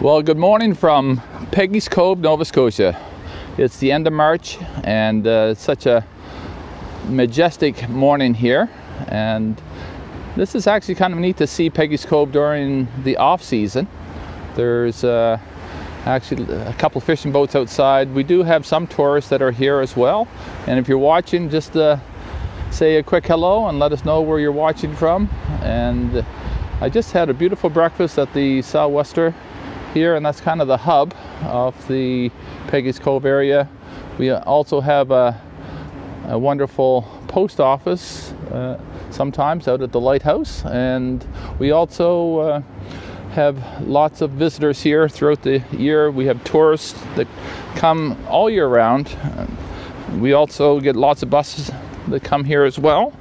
Well, good morning from Peggy's Cove, Nova Scotia. It's the end of March, and it's such a majestic morning here. And this is actually kind of neat to see Peggy's Cove during the off season. There's actually a couple fishing boats outside. We do have some tourists that are here as well. And if you're watching, just say a quick hello and let us know where you're watching from. And I just had a beautiful breakfast at the Southwester here, and that's kind of the hub of the Peggy's Cove area. We also have a wonderful post office sometimes out at the lighthouse, and we also have lots of visitors here throughout the year. We have tourists that come all year round. We also get lots of buses that come here as well.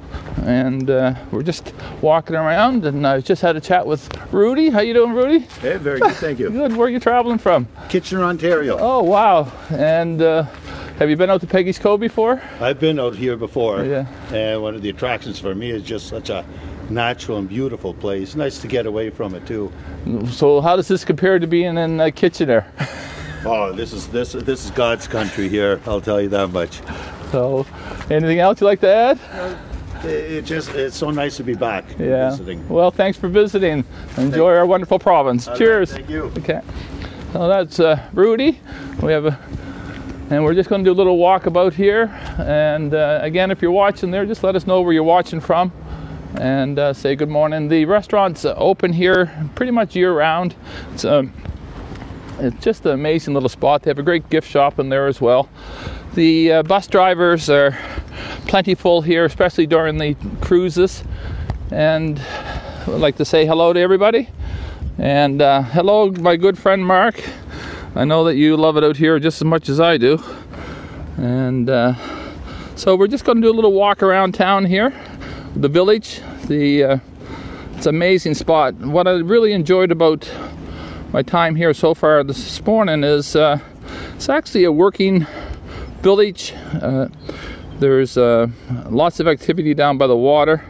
And we're just walking around, and I just had a chat with Rudy. How you doing, Rudy? Hey, very good, thank you. Good. Where are you traveling from? Kitchener, Ontario. Oh, wow. And have you been out to Peggy's Cove before? I've been out here before. Yeah. And one of the attractions for me is just such a natural and beautiful place. Nice to get away from it too. So how does this compare to being in Kitchener? Oh, this is God's country here, I'll tell you that much. So, anything else you'd like to add? It's so nice to be back visiting. Well, thanks for visiting. Enjoy our wonderful province. Cheers. Thank you. Okay. So that's Rudy. And we're just going to do a little walkabout here. And again, if you're watching there, just let us know where you're watching from, and say good morning. The restaurant's open here pretty much year round. It's just an amazing little spot. They have a great gift shop in there as well. The bus drivers are plentiful here, especially during the cruises. And I'd like to say hello to everybody. And hello, my good friend Mark. I know that you love it out here just as much as I do. And so we're just going to do a little walk around town here, the village. It's an amazing spot. What I really enjoyed about my time here so far this morning is it's actually a working village. There's lots of activity down by the water.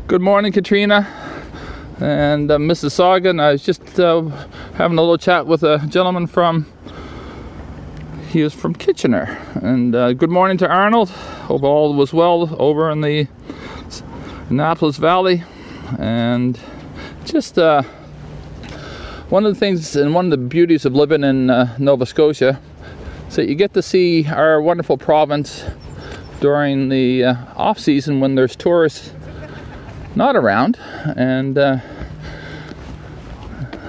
Good morning, Katrina and Mississauga. And I was just having a little chat with a gentleman he was from Kitchener. And good morning to Arnold. Hope all was well over in the Annapolis Valley. And just one of the things and one of the beauties of living in Nova Scotia is that you get to see our wonderful province during the off season when there's tourists not around, and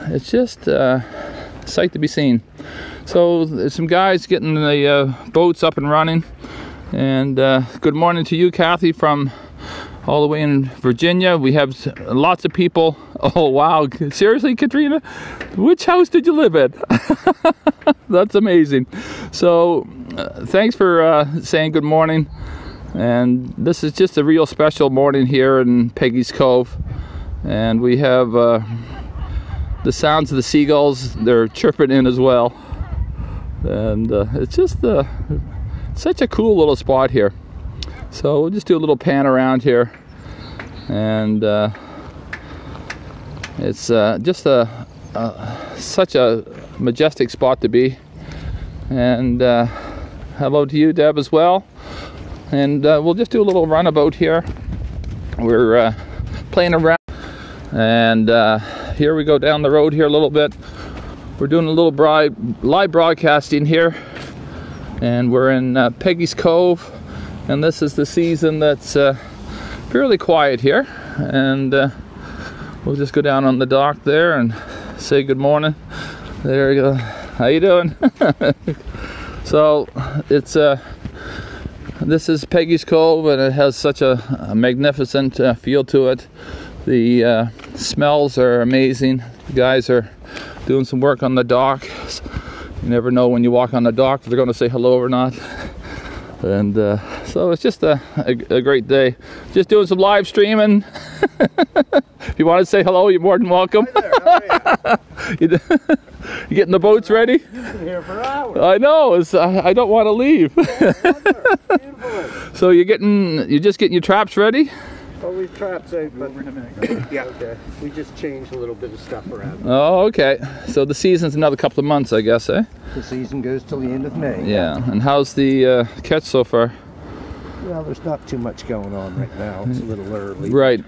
it's just a sight to be seen. So there's some guys getting the boats up and running, and good morning to you, Kathy, from all the way in Virginia. We have lots of people. Oh wow, seriously, Katrina? Which house did you live in? That's amazing. So thanks for saying good morning. And this is just a real special morning here in Peggy's Cove. And we have the sounds of the seagulls. They're chirping in as well. And it's just such a cool little spot here. So we'll just do a little pan around here. And it's just such a majestic spot to be. And hello to you, Deb, as well. And we'll just do a little runabout here. We're playing around. And here we go down the road here a little bit. We're doing a little live broadcasting here. And we're in Peggy's Cove. And this is the season that's fairly quiet here. And we'll just go down on the dock there and say good morning. There you go. How you doing? So it's this is Peggy's Cove, and it has such a magnificent feel to it. The smells are amazing. The guys are doing some work on the dock. You never know when you walk on the dock if they're going to say hello or not. And so it's just a great day. Just doing some live streaming. If you want to say hello, you're more than welcome. Hi there, how are you? You getting the boats ready? You've been here for hours. I know. I don't want to leave. So you're just getting your traps ready? Well, we've traps out, but yeah, okay. We just changed a little bit of stuff around. Oh, okay. So the season's another couple of months, I guess, eh? The season goes till the end of May. Yeah. And how's the catch so far? Well, there's not too much going on right now. It's a little early. Right.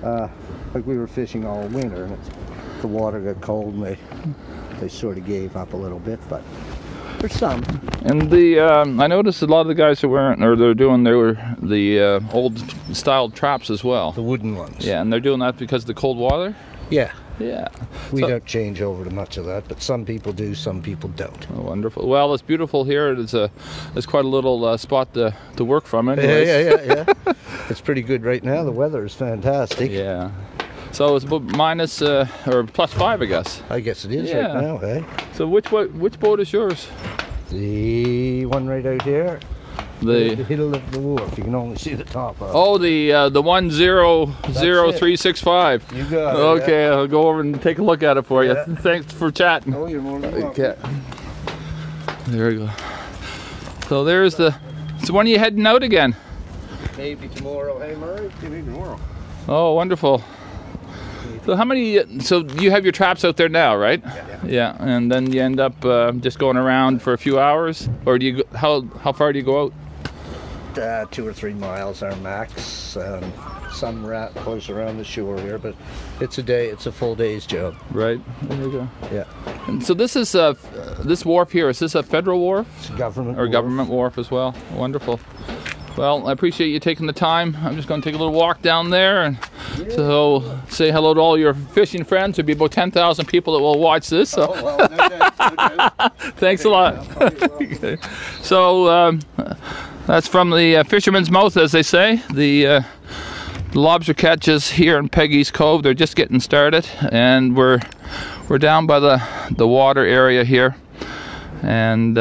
Like we were fishing all winter, and the water got cold, and they sort of gave up a little bit, but there's some. And the I noticed a lot of the guys are wearing, or they're doing, the old style traps as well. The wooden ones. Yeah, and they're doing that because of the cold water? Yeah. Yeah. We don't change over to much of that, but some people do, some people don't. Oh, wonderful. Well, it's beautiful here. It's quite a little spot to work from anyways. Yeah. It's pretty good right now. The weather is fantastic. Yeah. So it's about minus or +5, I guess. I guess it is right now, eh? So which boat is yours? The one right out here. The hill of the wharf. You can only see the top of it. Oh, the 100365. You got it. Okay, I'll go over and take a look at it for you. Thanks for chatting. Oh, you're more than welcome. Okay. There we go. So there's the. So when are you heading out again? Maybe tomorrow. Hey, Murray. Maybe tomorrow. Oh, wonderful. So how many? So you have your traps out there now, right? Yeah. And then you end up just going around for a few hours, or do you? How far do you go out? 2 or 3 miles our max. Some close around the shore here, but it's a full day's job. Right. There you go. Yeah. And so this is this wharf here. Is this a federal wharf? It's a government or wharf. Government wharf as well. Wonderful. Well, I appreciate you taking the time. I'm just going to take a little walk down there and so say hello to all your fishing friends. There'll be about 10,000 people that will watch this. So. Oh, well, no doubt. Thanks a lot. So that's from the fisherman's mouth, as they say. The lobster catches here in Peggy's Cove, they're just getting started, and we're down by the water area here. And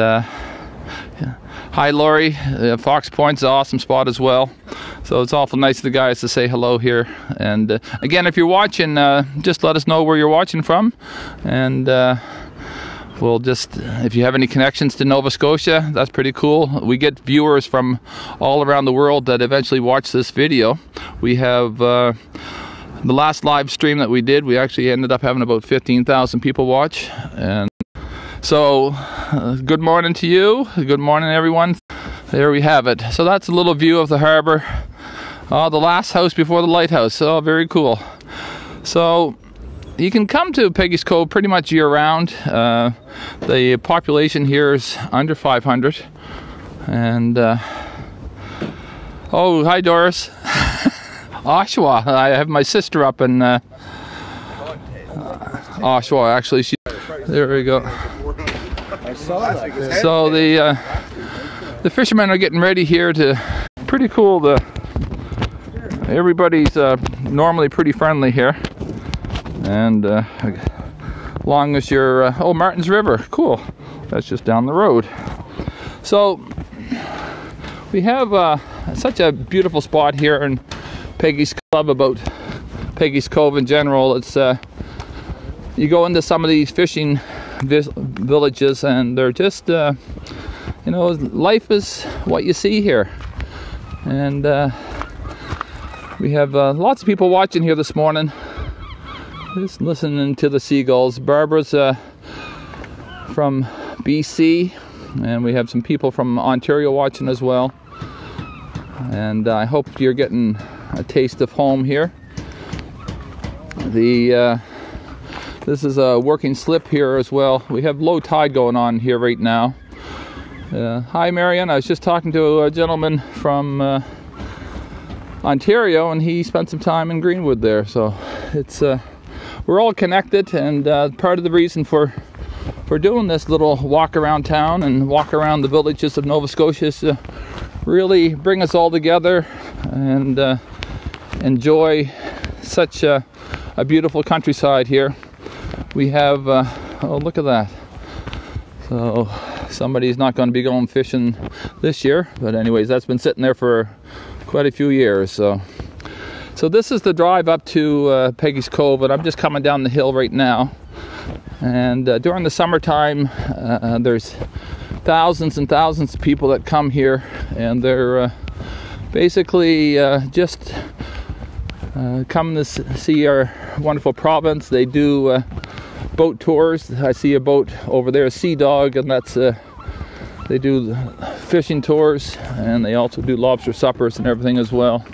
hi, Laurie. Fox Point's an awesome spot as well. So it's awful nice of the guys to say hello here. And again, if you're watching, just let us know where you're watching from. And we'll just, if you have any connections to Nova Scotia, that's pretty cool. We get viewers from all around the world that eventually watch this video. We have the last live stream that we did, we actually ended up having about 15,000 people watch. And so, good morning to you. Good morning, everyone. There we have it. So that's a little view of the harbor. The last house before the lighthouse. Oh, very cool. So, you can come to Peggy's Cove pretty much year-round. The population here is under 500. And, oh, hi, Doris. Oshawa. I have my sister up in Oshawa, actually. There we go. I saw that. So the fishermen are getting ready here to. Pretty cool. Everybody's normally pretty friendly here, and long as you're oh, Martin's River, cool. That's just down the road. So we have such a beautiful spot here in Peggy's Club, about Peggy's Cove in general. It's you go into some of these fishing villages, and they're just you know, life is what you see here. And we have lots of people watching here this morning, just listening to the seagulls. Barbara's from BC, and we have some people from Ontario watching as well. And I hope you're getting a taste of home here. This is a working slip here as well. We have low tide going on here right now. Hi, Marion. I was just talking to a gentleman from Ontario, and he spent some time in Greenwood there. So it's we're all connected, and part of the reason for doing this little walk around town and walk around the villages of Nova Scotia is to really bring us all together and enjoy such a beautiful countryside here. We have, oh, look at that. So somebody's not going to be going fishing this year, but anyways, that's been sitting there for quite a few years. So this is the drive up to Peggy's Cove, and I'm just coming down the hill right now. And during the summertime, there's thousands and thousands of people that come here, and they're basically just come to see our wonderful province. They do boat tours. I see a boat over there, a Sea Dog, and that's they do fishing tours, and they also do lobster suppers and everything as well.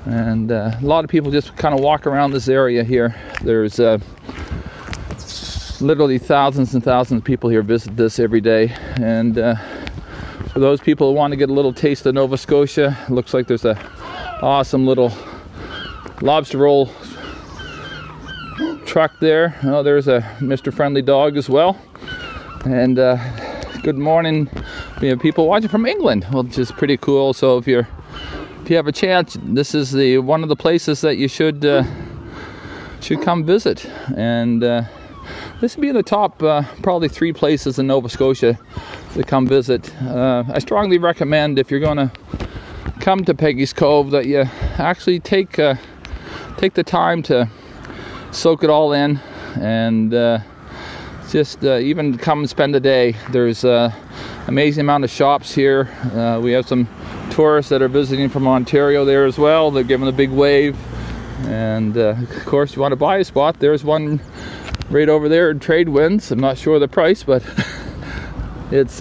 And a lot of people just kind of walk around this area here. There's literally thousands and thousands of people here visit this every day. And for those people who want to get a little taste of Nova Scotia, it looks like there's a awesome little lobster roll truck there. Oh, there's a Mr. Friendly Dog as well. And good morning. We have people watching from England, which is pretty cool. So if you have a chance, this is one of the places that you should come visit. And this would be in the top probably 3 places in Nova Scotia to come visit. I strongly recommend, if you're going to come to Peggy's Cove, that you actually take the time to soak it all in, and just even come and spend a day. There's an amazing amount of shops here. We have some tourists that are visiting from Ontario there as well. They're giving a big wave. And of course, you want to buy a spot, there's one right over there in Trade Winds. I'm not sure the price, but it's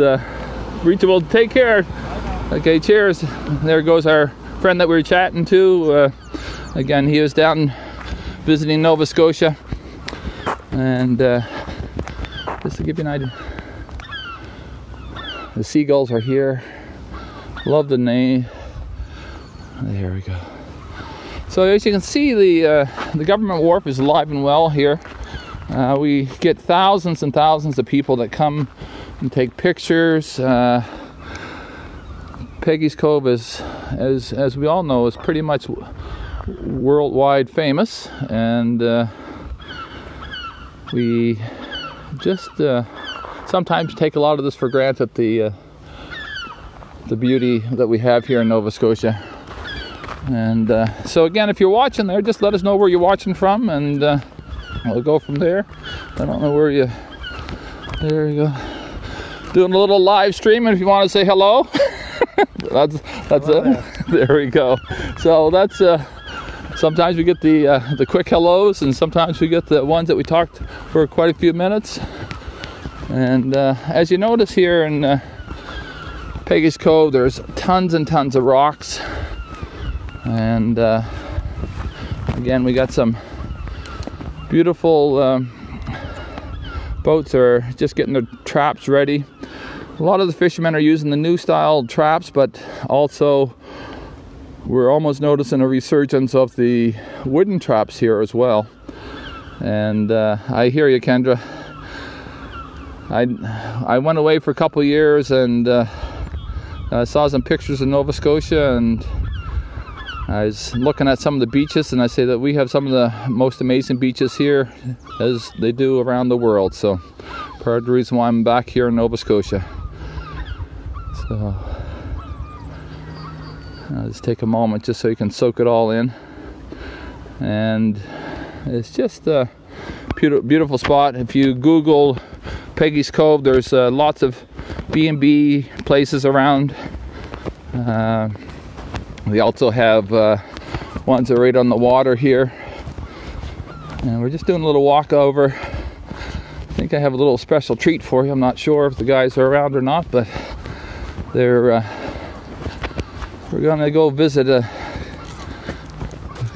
reachable. Take care. Okay, cheers. There goes our friend that we were chatting to. Again, he was down visiting Nova Scotia. And just to give you an idea, the seagulls are here. Love the name. There we go. So as you can see, the government wharf is alive and well here. We get thousands and thousands of people that come and take pictures. Peggy's Cove is, as we all know, is pretty much worldwide famous, and we just sometimes take a lot of this for granted, the beauty that we have here in Nova Scotia. And so again, if you're watching there, just let us know where you're watching from, and we'll go from there. I don't know where you... There you go. Doing a little live stream, and if you want to say hello, that's it. There we go. So that's sometimes we get the quick hellos, and sometimes we get the ones that we talked for quite a few minutes. And as you notice here in Peggy's Cove, there's tons and tons of rocks. And again, we got some beautiful boats that are just getting their traps ready. A lot of the fishermen are using the new style traps, but also we're almost noticing a resurgence of the wooden traps here as well. And I hear you, Kendra. I went away for a couple of years, and I saw some pictures of Nova Scotia, and I was looking at some of the beaches, and I say that we have some of the most amazing beaches here, as they do around the world. So part of the reason why I'm back here in Nova Scotia. So I'll just take a moment just so you can soak it all in. And it's just a beautiful spot. If you Google Peggy's Cove, there's lots of B&B places around. We also have ones that are right on the water here. And we're just doing a little walk over. I think I have a little special treat for you. I'm not sure if the guys are around or not, but we're gonna go visit a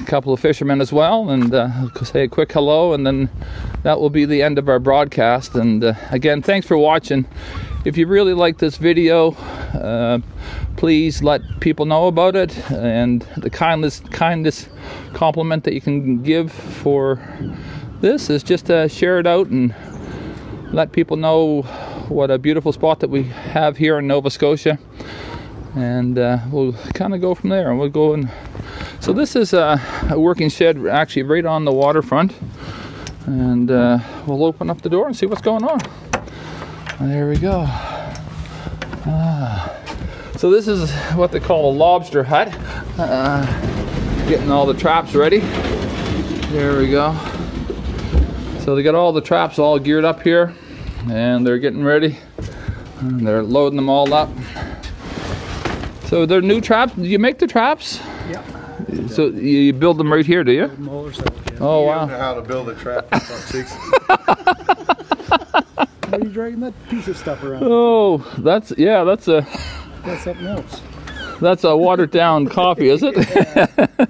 couple of fishermen as well, and say a quick hello, and then that will be the end of our broadcast. And again, thanks for watching. If you really like this video, please let people know about it, and the kindest compliment that you can give for this is just to share it out and let people know what a beautiful spot that we have here in Nova Scotia. And we'll kind of go from there, and we'll go and... So this is a working shed actually right on the waterfront, and we'll open up the door and see what's going on. There we go. So this is what they call a lobster hut. Getting all the traps ready. There we go. So they got all the traps all geared up here, and they're getting ready. And they're loading them all up. So they're new traps. Do you make the traps? Yeah. So you build them right here, do you? Oh, You don't know wow. how to build a trap for fuck's sakes. Why are you dragging that piece of stuff around? Oh, that's That's something else. a watered down coffee, is it? No,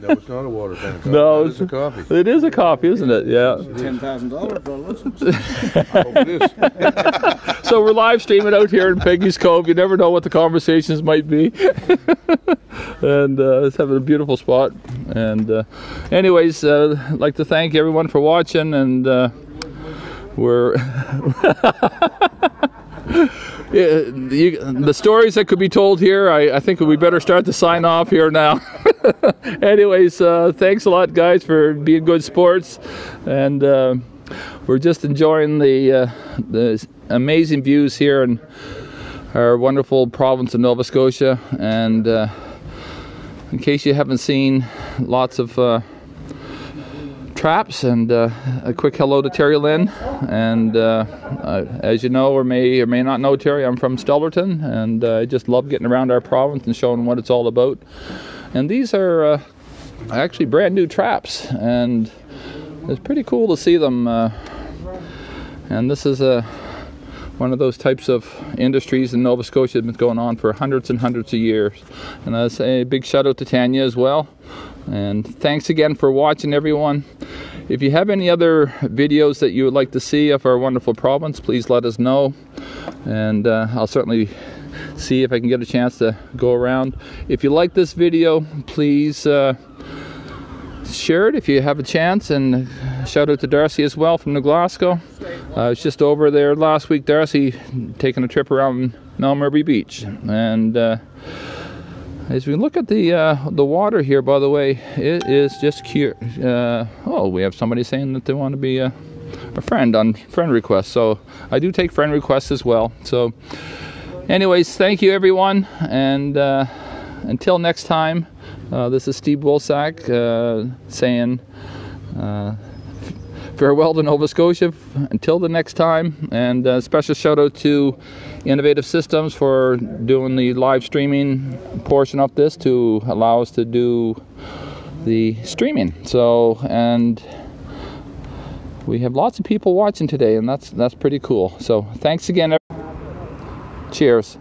it's not a water tank. No, it's a coffee. It is a coffee, isn't it? Yeah. $10,000 for a license. I hope it is. So we're live streaming out here in Peggy's Cove. You never know what the conversations might be. And it's having a beautiful spot. And anyways, I'd like to thank everyone for watching. And we're the stories that could be told here, I think we better start to sign off here now. Anyways, thanks a lot, guys, for being good sports. And we're just enjoying the amazing views here in our wonderful province of Nova Scotia. And in case you haven't seen, lots of traps, and a quick hello to Terry Lynn. And as you know, or may not know, Terry, I'm from Stelverton, and I just love getting around our province and showing what it's all about. And these are actually brand new traps, and it's pretty cool to see them. And this is one of those types of industries in Nova Scotia that's been going on for hundreds and hundreds of years. And I say a big shout out to Tanya as well. And thanks again for watching, everyone. If you have any other videos that you would like to see of our wonderful province, please let us know. And I'll certainly see if I can get a chance to go around. If you like this video, please share it if you have a chance. And shout out to Darcy as well from New Glasgow. I was just over there last week, Darcy, taking a trip around Melmurby Beach. And as we look at the water here, by the way, it is just cute. Oh, we have somebody saying that they want to be a friend on friend request. So I do take friend requests as well. So anyways, thank you, everyone. And until next time, this is Steve Wolsack saying farewell to Nova Scotia until the next time. And a special shout out to Innovative Systems for doing the live streaming portion of this to allow us to do the streaming. So, and we have lots of people watching today, and that's pretty cool. So thanks again. Cheers.